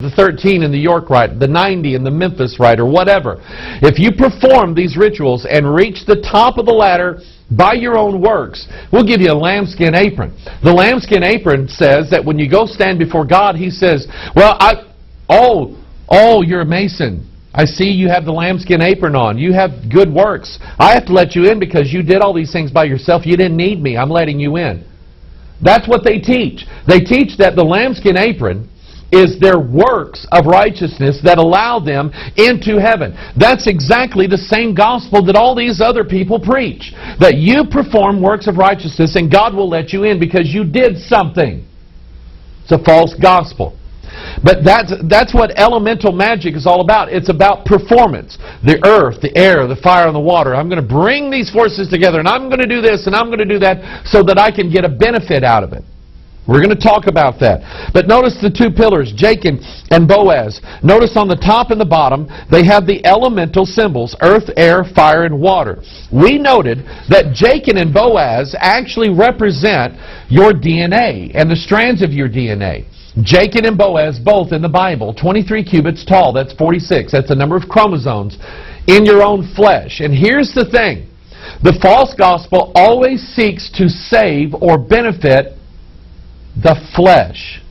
the 13 in the York Rite, the 90 in the Memphis Rite, or whatever. If you perform these rituals and reach the top of the ladder by your own works, we'll give you a lambskin apron. The lambskin apron says that when you go stand before God, He says, well, you're a Mason. I see you have the lambskin apron on. You have good works. I have to let you in because you did all these things by yourself. You didn't need me. I'm letting you in. That's what they teach. They teach that the lambskin apron is their works of righteousness that allow them into heaven. That's exactly the same gospel that all these other people preach. That you perform works of righteousness and God will let you in because you did something. It's a false gospel. But that's what elemental magic is all about. It's about performance. The earth, the air, the fire, and the water. I'm going to bring these forces together, and I'm going to do this, and I'm going to do that, so that I can get a benefit out of it. We're going to talk about that. But notice the two pillars, Jachin and Boaz. Notice on the top and the bottom, they have the elemental symbols, earth, air, fire, and water. We noted that Jachin and Boaz actually represent your DNA and the strands of your DNA. Jachin and Boaz, both in the Bible, 23 cubits tall, that's 46. That's the number of chromosomes in your own flesh. And here's the thing. The false gospel always seeks to save or benefit the flesh.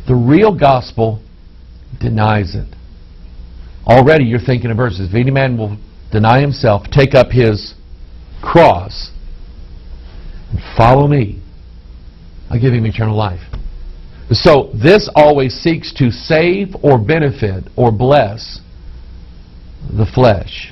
The real gospel denies it. Already you're thinking of verses. If any man will deny himself, take up his cross, and follow me, I'll give him eternal life. So this always seeks to save or benefit or bless the flesh.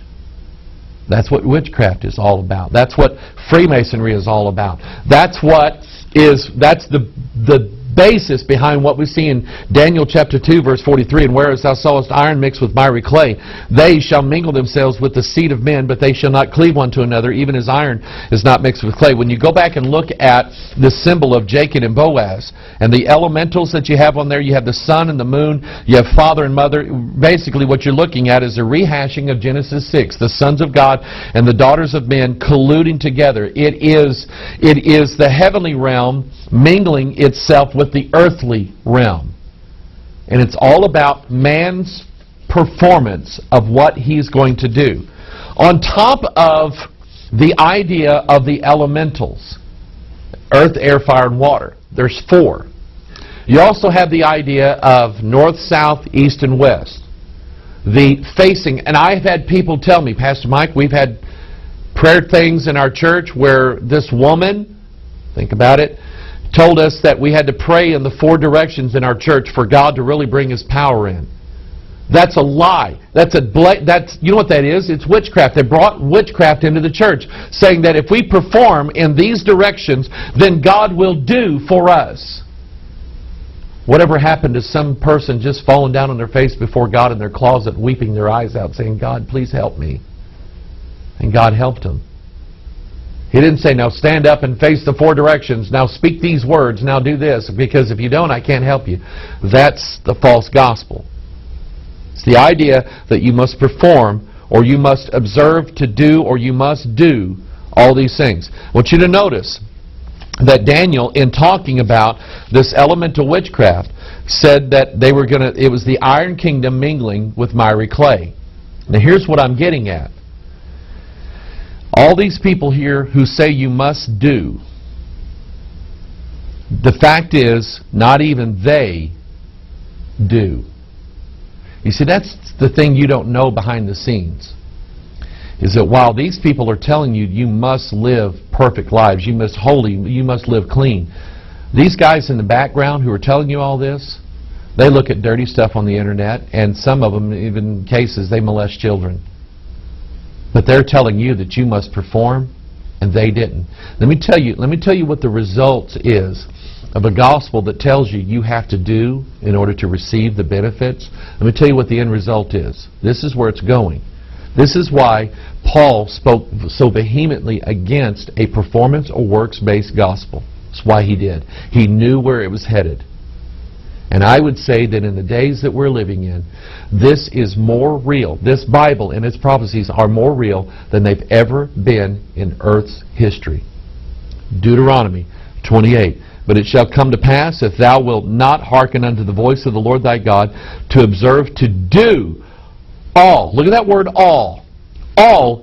That's what witchcraft is all about. That's what Freemasonry is all about. That's the basis behind what we see in Daniel chapter 2 verse 43. And whereas thou sawest iron mixed with miry clay, they shall mingle themselves with the seed of men, but they shall not cleave one to another, even as iron is not mixed with clay. When you go back and look at the symbol of Jachin and Boaz and the elementals that you have on there, you have the sun and the moon, you have father and mother. Basically what you're looking at is a rehashing of Genesis 6, the sons of God and the daughters of men colluding together. It is the heavenly realm mingling itself with the earthly realm. And it's all about man's performance of what he's going to do. On top of the idea of the elementals, earth, air, fire, and water, there's 4. You also have the idea of north, south, east, and west. The facing, and I've had people tell me, Pastor Mike, we've had prayer things in our church where this woman, think about it, told us that we had to pray in the 4 directions in our church for God to really bring His power in. That's a lie. You know what that is? It's witchcraft. They brought witchcraft into the church, saying that if we perform in these directions, then God will do for us. Whatever happened to some person just falling down on their face before God in their closet, weeping their eyes out, saying, God, please help me. And God helped them. He didn't say, now stand up and face the 4 directions. Now speak these words. Now do this. Because if you don't, I can't help you. That's the false gospel. It's the idea that you must perform, or you must observe to do, or you must do all these things. I want you to notice that Daniel, in talking about this elemental witchcraft, said that it was the iron kingdom mingling with miry clay. Now here's what I'm getting at. All these people here who say you must do, the fact is, not even they do. You see, that's the thing you don't know behind the scenes. Is that while these people are telling you you must live perfect lives, you must live clean, these guys in the background who are telling you all this, they look at dirty stuff on the internet, and some of them, even in cases, they molest children. But they're telling you that you must perform, and they didn't. Let me tell you what the result is of a gospel that tells you you have to do in order to receive the benefits. Let me tell you what the end result is. This is where it's going. This is why Paul spoke so vehemently against a performance or works-based gospel. That's why he did. He knew where it was headed. And I would say that in the days that we're living in, this is more real. This Bible and its prophecies are more real than they've ever been in Earth's history. Deuteronomy 28. But it shall come to pass, if thou wilt not hearken unto the voice of the Lord thy God, to observe to do all, look at that word all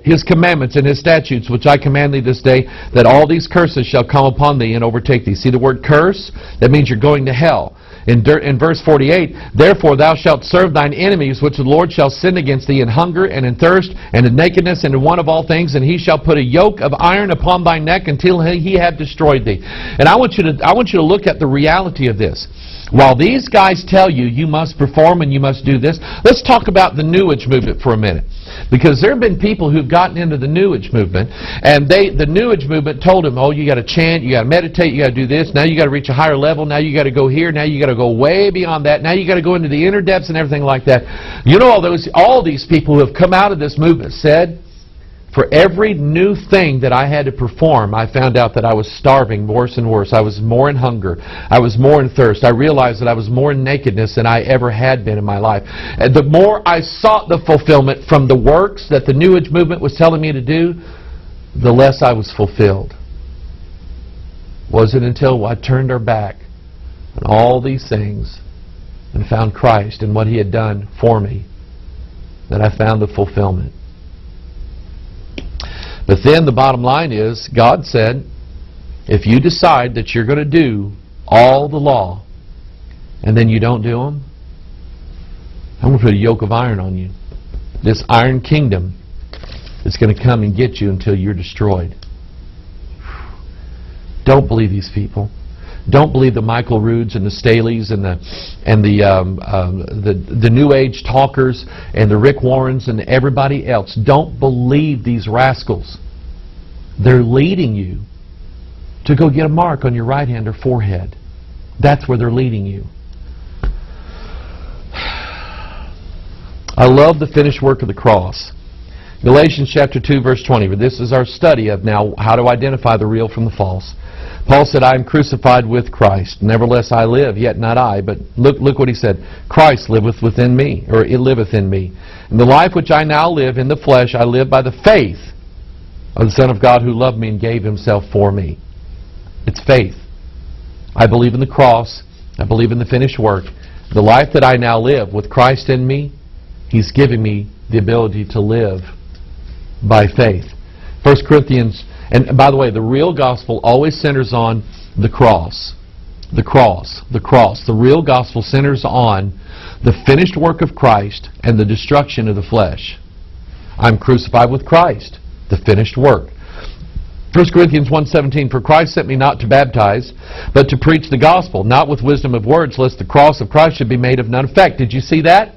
His commandments and His statutes, which I command thee this day, that all these curses shall come upon thee and overtake thee. See the word curse? That means you're going to hell. In verse 48, therefore thou shalt serve thine enemies, which the Lord shall send against thee in hunger and in thirst and in nakedness and in want of all things, and He shall put a yoke of iron upon thy neck until He have destroyed thee. And I want you to look at the reality of this. While these guys tell you, you must perform and you must do this, let's talk about the New Age movement for a minute. Because there have been people who've gotten into the New Age movement, and the New Age movement told them, oh, you got to chant, you got to meditate, you got to do this, now you got to reach a higher level, now you got to go here, now you got to go way beyond that, now you got to go into the inner depths and everything like that. You know, all these people who have come out of this movement said, for every new thing that I had to perform, I found out that I was starving worse and worse. I was more in hunger. I was more in thirst. I realized that I was more in nakedness than I ever had been in my life. And the more I sought the fulfillment from the works that the New Age movement was telling me to do, the less I was fulfilled. Wasn't until I turned our back on all these things and found Christ and what He had done for me that I found the fulfillment. But then the bottom line is, God said, if you decide that you're going to do all the law, and then you don't do them, I'm going to put a yoke of iron on you. This iron kingdom is going to come and get you until you're destroyed. Don't believe these people. Don't believe the Michael Roods and the Staleys and the New Age talkers and the Rick Warrens and everybody else. Don't believe these rascals. They're leading you to go get a mark on your right hand or forehead. That's where they're leading you. I love the finished work of the cross. Galatians chapter 2 verse 20. This is our study of now how to identify the real from the false. Paul said, I am crucified with Christ. Nevertheless I live, yet not I. But look what he said. Christ liveth within me, or it liveth in me. And the life which I now live in the flesh, I live by the faith of the Son of God who loved me and gave Himself for me. It's faith. I believe in the cross. I believe in the finished work. The life that I now live with Christ in me, He's giving me the ability to live by faith. 1 Corinthians, and by the way, the real gospel always centers on the cross. The cross. The cross. The real gospel centers on the finished work of Christ and the destruction of the flesh. I'm crucified with Christ. The finished work. 1 Corinthians 1:17, for Christ sent me not to baptize, but to preach the gospel, not with wisdom of words, lest the cross of Christ should be made of none effect. Did you see that?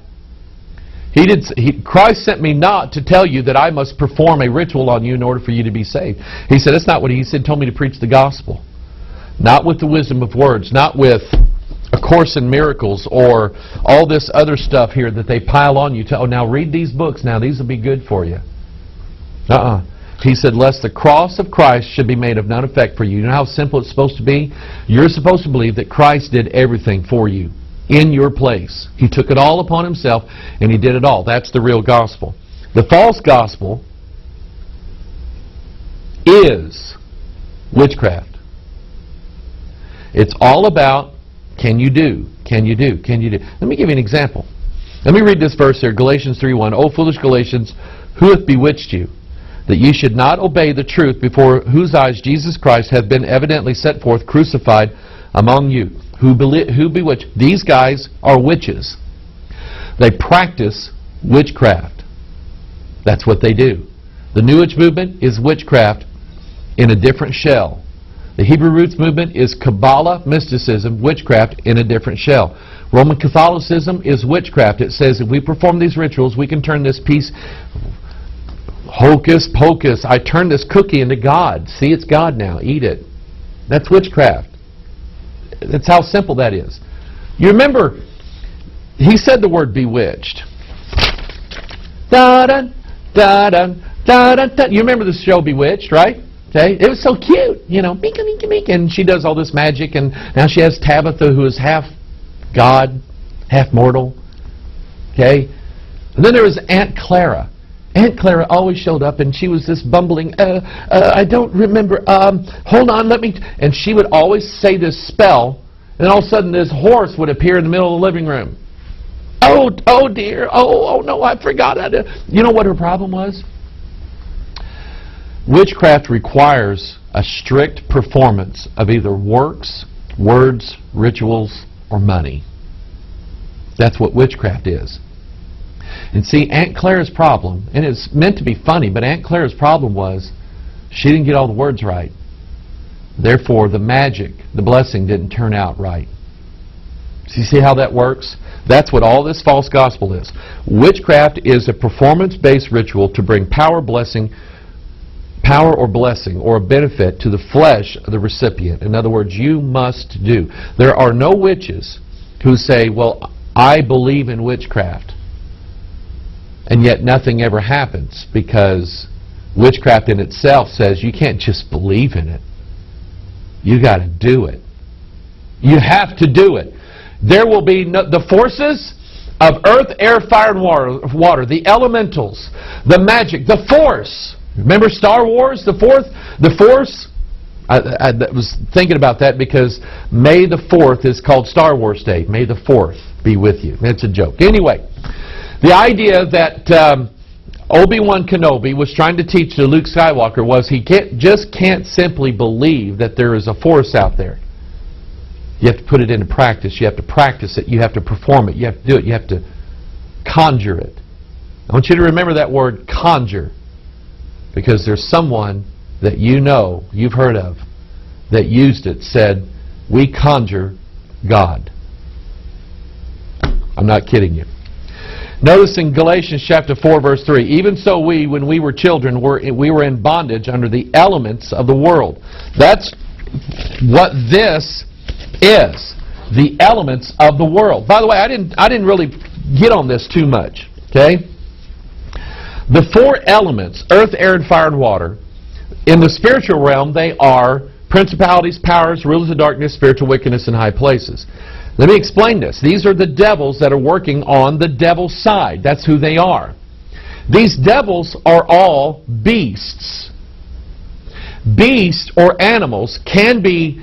Christ sent me not to tell you that I must perform a ritual on you in order for you to be saved. He said, that's not what He said. Told me to preach the gospel. Not with the wisdom of words. Not with A Course in Miracles or all this other stuff here that they pile on you. Oh, now read these books. Now these will be good for you. He said, lest the cross of Christ should be made of none effect for you. You know how simple it's supposed to be? You're supposed to believe that Christ did everything for you. In your place. He took it all upon Himself and He did it all. That's the real gospel. The false gospel is witchcraft. It's all about can you do, can you do, can you do. Let me give you an example. Let me read this verse here, Galatians 3:1. O foolish Galatians, who hath bewitched you, that ye should not obey the truth, before whose eyes Jesus Christ hath been evidently set forth, crucified among you? Who bewitch? These guys are witches. They practice witchcraft. That's what they do. The New Age movement is witchcraft in a different shell. The Hebrew Roots movement is Kabbalah, mysticism, witchcraft in a different shell. Roman Catholicism is witchcraft. It says if we perform these rituals, we can turn this piece, hocus pocus, I turn this cookie into God. See, it's God now. Eat it. That's witchcraft. That's how simple that is. You remember, he said the word bewitched. Da-dun, da-dun, da-dun, da. You remember the show Bewitched, right? Okay, it was so cute, you know, meeka, meeka, meeka, and she does all this magic, and now she has Tabitha, who is half God, half mortal. Okay, and then there was Aunt Clara. Aunt Clara always showed up, and she was this bumbling, I don't remember, hold on, let me... And she would always say this spell, and all of a sudden this horse would appear in the middle of the living room. Oh dear, oh no, I forgot. You know what her problem was? Witchcraft requires a strict performance of either works, words, rituals, or money. That's what witchcraft is. And see, Aunt Clara's problem, and it's meant to be funny, but Aunt Clara's problem was she didn't get all the words right. Therefore, the magic, the blessing, didn't turn out right. So you see how that works? That's what all this false gospel is. Witchcraft is a performance-based ritual to bring power or blessing or a benefit to the flesh of the recipient. In other words, you must do. There are no witches who say, well, I believe in witchcraft, and yet nothing ever happens, because witchcraft in itself says you can't just believe in it. You got to do it. You have to do it. There will be the forces of earth, air, fire, and water, the elementals, the magic, the force. Remember Star Wars, the force? I was thinking about that because May the 4th is called Star Wars Day. May the 4th be with you. That's a joke. Anyway, the idea that Obi-Wan Kenobi was trying to teach to Luke Skywalker was he just can't simply believe that there is a force out there. You have to put it into practice. You have to practice it. You have to perform it. You have to do it. You have to conjure it. I want you to remember that word, conjure, because there's someone that you know, you've heard of, that used it, said, we conjure God. I'm not kidding you. Notice in Galatians chapter 4, verse 3, even so we, when we were children, we were in bondage under the elements of the world. That's what this is, the elements of the world. By the way, I didn't really get on this too much, okay? The four elements, earth, air, and fire, and water, in the spiritual realm, they are principalities, powers, rulers of darkness, spiritual wickedness in high places. Let me explain this. These are the devils that are working on the devil's side. That's who they are. These devils are all beasts. Beasts or animals can be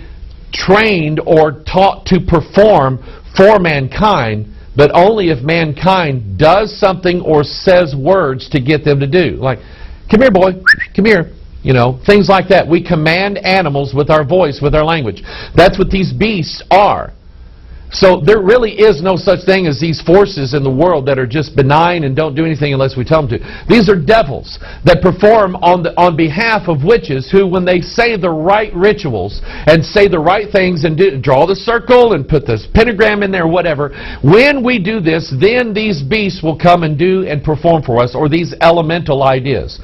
trained or taught to perform for mankind, but only if mankind does something or says words to get them to do. Like, come here, boy, come here. You know, things like that. We command animals with our voice, with our language. That's what these beasts are. So there really is no such thing as these forces in the world that are just benign and don't do anything unless we tell them to. These are devils that perform on behalf of witches who, when they say the right rituals and say the right things and draw the circle and put this pentagram in there or whatever, when we do this, then these beasts will come and do and perform for us, or these elemental ideas.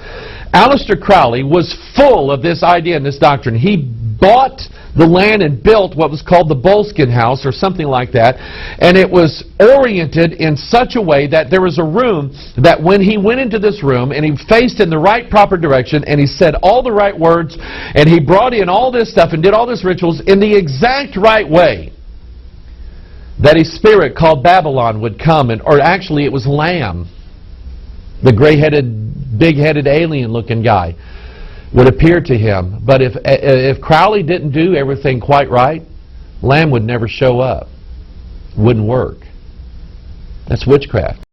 Aleister Crowley was full of this idea and this doctrine. He bought the land and built what was called the Boleskine House or something like that, and it was oriented in such a way that there was a room that when he went into this room and he faced in the right proper direction and he said all the right words and he brought in all this stuff and did all these rituals in the exact right way, that a spirit called Babylon would come, or actually it was Lamb, the gray-headed, big-headed alien-looking guy, would appear to him. But if Crowley didn't do everything quite right, Lamb would never show up. Wouldn't work. That's witchcraft.